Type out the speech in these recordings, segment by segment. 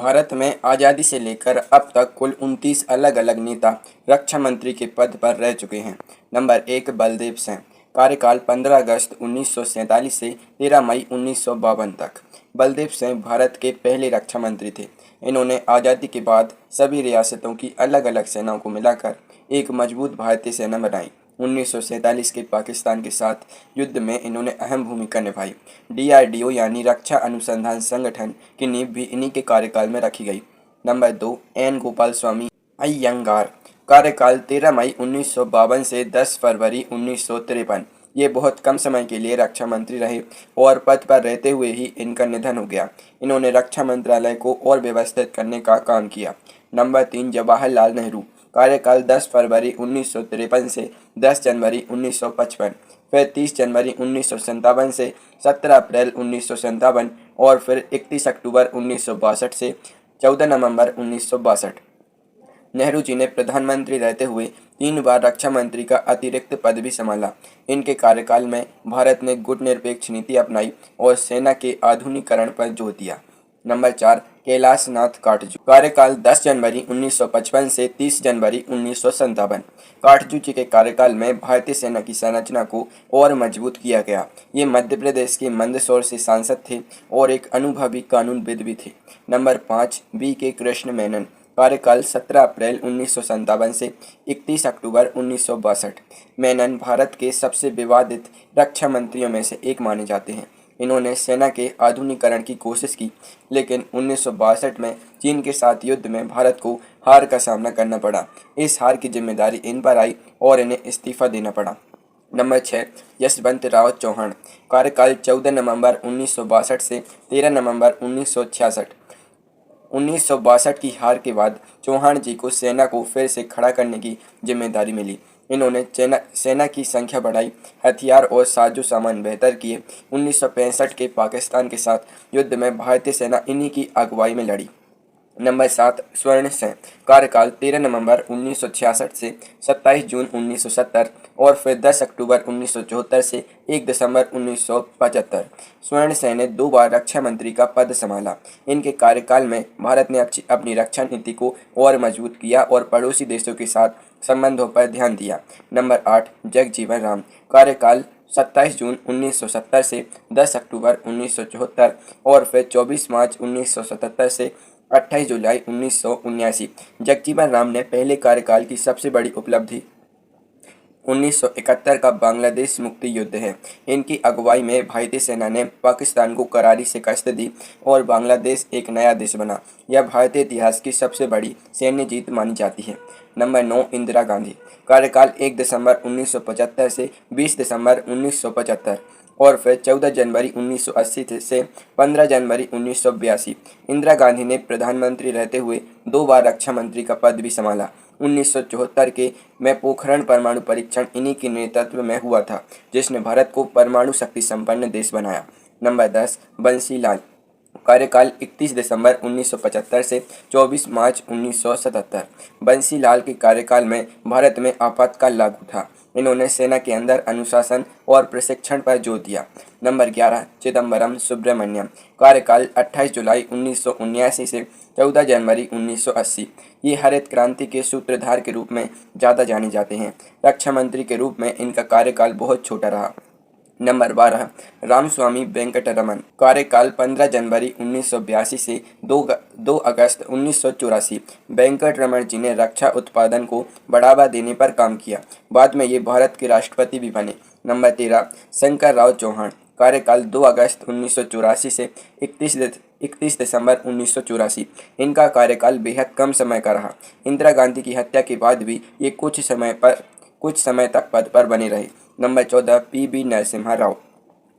भारत में आज़ादी से लेकर अब तक कुल 29 अलग अलग नेता रक्षा मंत्री के पद पर रह चुके हैं। नंबर 1 बलदेव सिंह। कार्यकाल 15 अगस्त 1947 से 13 मई 1952 तक। बलदेव सिंह भारत के पहले रक्षा मंत्री थे। इन्होंने आज़ादी के बाद सभी रियासतों की अलग अलग सेनाओं को मिलाकर एक मजबूत भारतीय सेना बनाई। 1947 के पाकिस्तान के साथ युद्ध में इन्होंने अहम भूमिका निभाई। डीआरडीओ यानी रक्षा अनुसंधान संगठन की नींव भी इन्हीं के कार्यकाल में रखी गई। Number 2 N Gopal Swami Iyengar. कार्यकाल 13 मई 1952 से 10 फरवरी 1953। ये बहुत कम समय के लिए रक्षा मंत्री रहे और पद पर रहते हुए ही इनका निधन हो गया। इन्होंने रक्षा मंत्रालय को और व्यवस्थित करने का काम किया। नंबर 3 जवाहरलाल नेहरू। कार्यकाल 10 फरवरी 1953 से 10 जनवरी 1955, फिर 30 जनवरी 1957 से 17 अप्रैल 1957 और फिर 31 अक्टूबर 1962 से 14 नवंबर 1962। नेहरू जी ने प्रधानमंत्री रहते हुए 3 बार रक्षा मंत्री का अतिरिक्त पद भी संभाला। इनके कार्यकाल में भारत ने गुटनिरपेक्ष नीति अपनाई और सेना के आधुनिकीकरण पर जोर दिया। नंबर 4 कैलाश नाथ काटजू। कार्यकाल 10 जनवरी 1955 से 30 जनवरी 1957। काटजू जी के कार्यकाल में भारतीय सेना की संरचना को और मजबूत किया गया। ये मध्य प्रदेश के मंदसौर से सांसद थे और एक अनुभवी कानूनविद भी थे। नंबर 5 बी के कृष्ण मेनन। कार्यकाल 17 अप्रैल 1957 से 31 अक्टूबर 1962। मेनन भारत के सबसे विवादित रक्षा मंत्रियों में से एक माने जाते हैं। इन्होंने सेना के आधुनिकीकरण की कोशिश की, लेकिन 1962 में चीन के साथ युद्ध में भारत को हार का सामना करना पड़ा। इस हार की जिम्मेदारी इन पर आई और इन्हें इस्तीफा देना पड़ा। नंबर 6 यशवंतराव चौहान। कार्यकाल 14 नवंबर 1962 से 13 नवंबर 1966। 1962 की हार के बाद चौहान जी को सेना को फिर से खड़ा करने की जिम्मेदारी मिली। इन्होंने सेना की संख्या बढ़ाई, हथियार और साजो सामान बेहतर किए। 1965 के पाकिस्तान के साथ युद्ध में भारतीय सेना इन्हीं की अगुवाई में लड़ी। नंबर 7 स्वर्ण सिंह। कार्यकाल 13 नवंबर 1966 से 27 जून 1970 और फिर 10 अक्टूबर 1974 से 1 दिसंबर 1975। स्वर्ण सिंह ने 2 बार रक्षा मंत्री का पद संभाला। इनके कार्यकाल में भारत ने अपनी रक्षा नीति को और मजबूत किया और पड़ोसी देशों के साथ संबंधों पर ध्यान दिया। नंबर 8 जगजीवन राम। कार्यकाल 27 जून 1970 से 10 अक्टूबर 1974 और फिर 24 मार्च 1977 से 28 जुलाई 1979। जगजीवन राम ने पहले कार्यकाल की सबसे बड़ी उपलब्धि 1971 का बांग्लादेश मुक्ति युद्ध है। इनकी अगुवाई में भारतीय सेना ने पाकिस्तान को करारी शिकस्त दी और बांग्लादेश एक नया देश बना। यह भारतीय इतिहास की सबसे बड़ी सैन्य जीत मानी जाती है। नंबर 9 इंदिरा गांधी। कार्यकाल 1 दिसंबर 1975 से 20 दिसंबर 1975 और फिर 14 जनवरी 1980 से 15 जनवरी 1982। इंदिरा गांधी ने प्रधानमंत्री रहते हुए 2 बार रक्षा मंत्री का पद भी संभाला। 1974 के में पोखरण परमाणु परीक्षण इन्हीं के नेतृत्व में हुआ था, जिसने भारत को परमाणु शक्ति संपन्न देश बनाया। नंबर 10 बंसी लाल। कार्यकाल 31 दिसंबर 1975 से 24 मार्च 1977। बंसी लाल के कार्यकाल में भारत में आपातकाल लागू था। इन्होंने सेना के अंदर अनुशासन और प्रशिक्षण पर जोर दिया। नंबर 11 चिदम्बरम सुब्रमण्यम। कार्यकाल 28 जुलाई 1979 से 14 जनवरी 1980। ये हरित क्रांति के सूत्रधार के रूप में ज़्यादा जाने जाते हैं। रक्षा मंत्री के रूप में इनका कार्यकाल बहुत छोटा रहा। नंबर 12 रामस्वामी वेंकटरमन। कार्यकाल 15 जनवरी 1982 से 2 अगस्त 1984। वेंकटरमन जी ने रक्षा उत्पादन को बढ़ावा देने पर काम किया। बाद में ये भारत के राष्ट्रपति भी बने। नंबर 13 शंकर राव चौहान। कार्यकाल 2 अगस्त 1984 से 31 दिसंबर 1984। इनका कार्यकाल बेहद कम समय का रहा। इंदिरा गांधी की हत्या के बाद भी ये कुछ समय तक पद पर बने रहे। Number 14 P B. नरसिम्हा राव।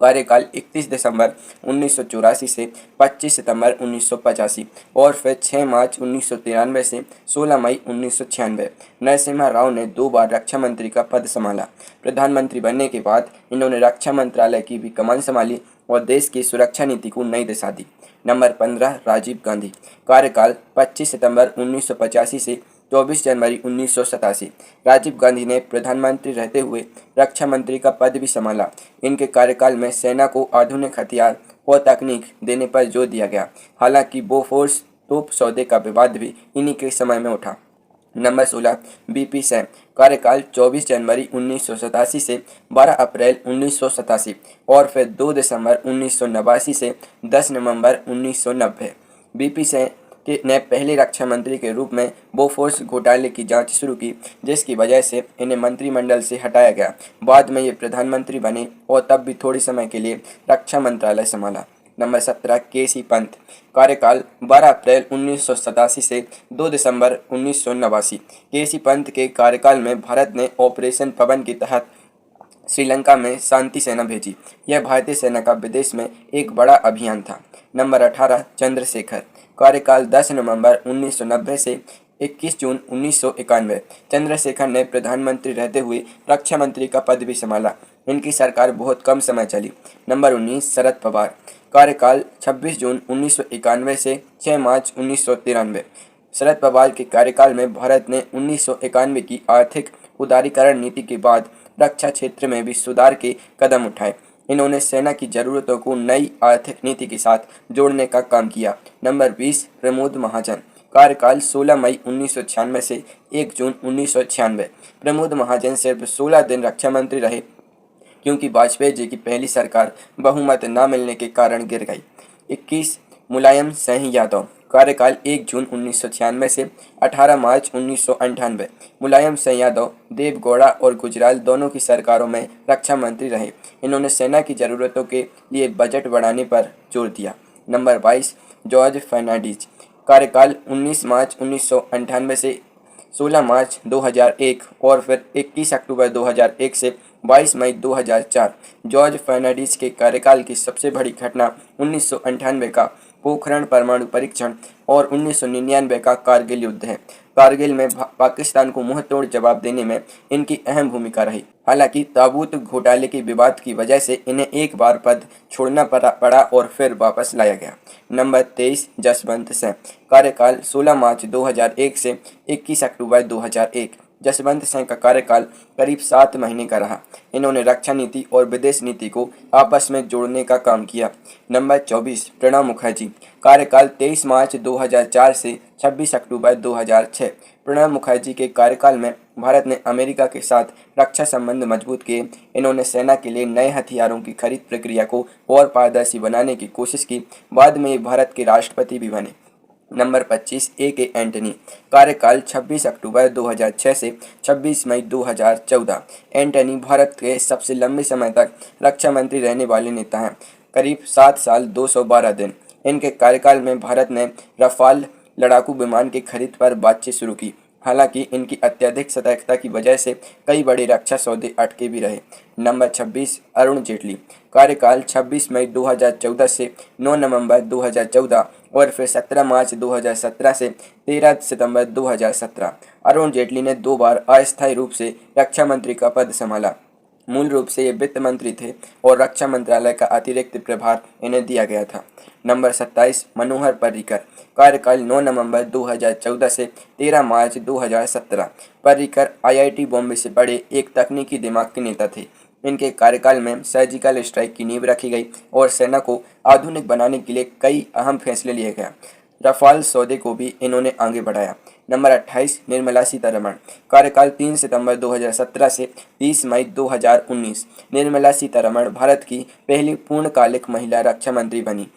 कार्यकाल 31 दिसंबर 1984 से 25 सितंबर 1985 और फिर 6 मार्च 1993 से 16 मई 1996। नरसिम्हा राव ने 2 बार रक्षा मंत्री का पद संभाला। प्रधानमंत्री बनने के बाद इन्होंने रक्षा मंत्रालय की भी कमान संभाली और देश की सुरक्षा नीति को नई दिशा दी। नंबर 15 राजीव गांधी। कार्यकाल 25 सितंबर 1985 से 24 जनवरी 1987। राजीव गांधी ने प्रधानमंत्री रहते हुए रक्षा मंत्री का पद भी संभाला। इनके कार्यकाल में सेना को आधुनिक हथियार और तकनीक देने पर जोर दिया गया। हालांकि बोफोर्स तोप सौदे का विवाद भी इन्हीं के समय में उठा। नंबर 16 बीपी सिंह, कार्यकाल 24 जनवरी 1987 से 12 अप्रैल 1987 और फिर 2 दिसंबर 1989 से 10 नवंबर 1990। बीपी सिंह ने पहले रक्षा मंत्री के रूप में बोफोर्स घोटाले की जांच शुरू की, जिसकी वजह से इन्हें मंत्रिमंडल से हटाया गया। बाद में ये प्रधानमंत्री बने और तब भी थोड़ी समय के लिए रक्षा मंत्रालय संभाला। नंबर 17 केसी पंत, कार्यकाल 12 अप्रैल 1987 से 2 दिसंबर 1989। केसी पंत के कार्यकाल में भारत ने ऑपरेशन पवन के तहत श्रीलंका में शांति सेना भेजी। यह भारतीय सेना का विदेश में एक बड़ा अभियान था। नंबर 18 चंद्रशेखर, कार्यकाल 10 नवंबर 1990 से 21 जून 1991। चंद्रशेखर ने प्रधानमंत्री रहते हुए रक्षा मंत्री का पद भी संभाला। इनकी सरकार बहुत कम समय चली। नंबर 19 शरद पवार, कार्यकाल 26 जून 1991 से 6 मार्च 1993। शरद पवार के कार्यकाल में भारत ने 1991 की आर्थिक उदारीकरण नीति के बाद रक्षा क्षेत्र में भी सुधार के कदम उठाए। इन्होंने सेना की जरूरतों को नई आर्थिक नीति के साथ जोड़ने का काम किया। नंबर 20 प्रमोद महाजन, कार्यकाल 16 मई 1996 से 1 जून 1996। प्रमोद महाजन सिर्फ 16 दिन रक्षा मंत्री रहे, क्योंकि वाजपेयी जी की पहली सरकार बहुमत न मिलने के कारण गिर गई। 21 मुलायम सिंह यादव, कार्यकाल 1 जून 1996 से 18 मार्च 1998। मुलायम सिंह यादव देवगौड़ा और गुजराल दोनों की सरकारों में रक्षा मंत्री रहे। इन्होंने सेना की ज़रूरतों के लिए बजट बढ़ाने पर जोर दिया। नंबर 22 जॉर्ज फर्नांडीज, कार्यकाल 19 मार्च 1998 से 16 मार्च 2001 और फिर 21 अक्टूबर 2001 से 22 मई 2004। जॉर्ज फर्नांडीज के कार्यकाल की सबसे बड़ी घटना 1998 का पोखरण परमाणु परीक्षण और 1999 का कारगिल युद्ध है। कारगिल में पाकिस्तान को मुंहतोड़ जवाब देने में इनकी अहम भूमिका रही। हालांकि ताबूत घोटाले के विवाद की वजह से इन्हें एक बार पद छोड़ना पड़ा और फिर वापस लाया गया। नंबर 23 जसवंत सिंह, कार्यकाल 16 मार्च 2001 से 21 अक्टूबर 2001। जसवंत सिंह का कार्यकाल करीब 7 महीने का रहा। इन्होंने रक्षा नीति और विदेश नीति को आपस में जोड़ने का काम किया। नंबर 24 प्रणब मुखर्जी, कार्यकाल 23 मार्च 2004 से 26 अक्टूबर 2006। प्रणब मुखर्जी के कार्यकाल में भारत ने अमेरिका के साथ रक्षा संबंध मजबूत किए। इन्होंने सेना के लिए नए हथियारों की खरीद प्रक्रिया को और पारदर्शी बनाने की कोशिश की। बाद में ये भारत के राष्ट्रपति भी बने। Number 25 A K. एंटनी, कार्यकाल 26 अक्टूबर 2006 से 26 मई 2014। एंटनी भारत के सबसे लंबे समय तक रक्षा मंत्री रहने वाले नेता हैं, करीब 7 साल 212 दिन। इनके कार्यकाल में भारत ने रफाल लड़ाकू विमान की खरीद पर बातचीत शुरू की। हालांकि इनकी अत्यधिक सतर्कता की वजह से कई बड़े रक्षा सौदे अटके भी रहे। नंबर 26 अरुण जेटली, कार्यकाल 26 मई 2014 से 9 नवंबर 2014 और फिर 17 मार्च 2017 से 13 सितंबर 2017। अरुण जेटली ने 2 बार अस्थायी रूप से रक्षा मंत्री का पद संभाला। मूल रूप से ये वित्त मंत्री थे और रक्षा मंत्रालय का अतिरिक्त प्रभार इन्हें दिया गया था। नंबर 27 मनोहर पर्रिकर, कार्यकाल 9 नवंबर 2014 से 13 मार्च 2017। पर्रिकर आईआईटी बॉम्बे से पढ़े एक तकनीकी दिमाग के नेता थे। इनके कार्यकाल में सर्जिकल स्ट्राइक की नींव रखी गई और सेना को आधुनिक बनाने के लिए कई अहम फैसले लिए गए। रफाल सौदे को भी इन्होंने आगे बढ़ाया। नंबर 28 निर्मला सीतारमण, कार्यकाल 3 सितंबर 2017 से 30 मई 2019। निर्मला सीतारमण भारत की पहली पूर्णकालिक महिला रक्षा मंत्री बनी।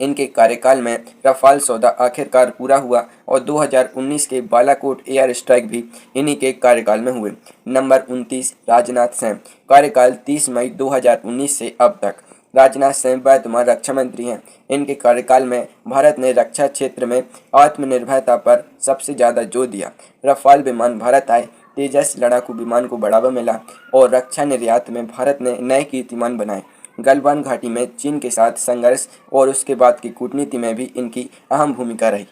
इनके कार्यकाल में रफाल सौदा आखिरकार पूरा हुआ और 2019 के बालाकोट एयर स्ट्राइक भी इन्हीं के कार्यकाल में हुए। नंबर 29 राजनाथ सिंह, कार्यकाल 30 मई 2019 से अब तक। राजनाथ सिंह वर्तमान रक्षा मंत्री हैं। इनके कार्यकाल में भारत ने रक्षा क्षेत्र में आत्मनिर्भरता पर सबसे ज़्यादा जोर दिया। रफाल विमान भारत आए, तेजस लड़ाकू विमान को बढ़ावा मिला और रक्षा निर्यात में भारत ने नए कीर्तिमान बनाए। गलवान घाटी में चीन के साथ संघर्ष और उसके बाद की कूटनीति में भी इनकी अहम भूमिका रही।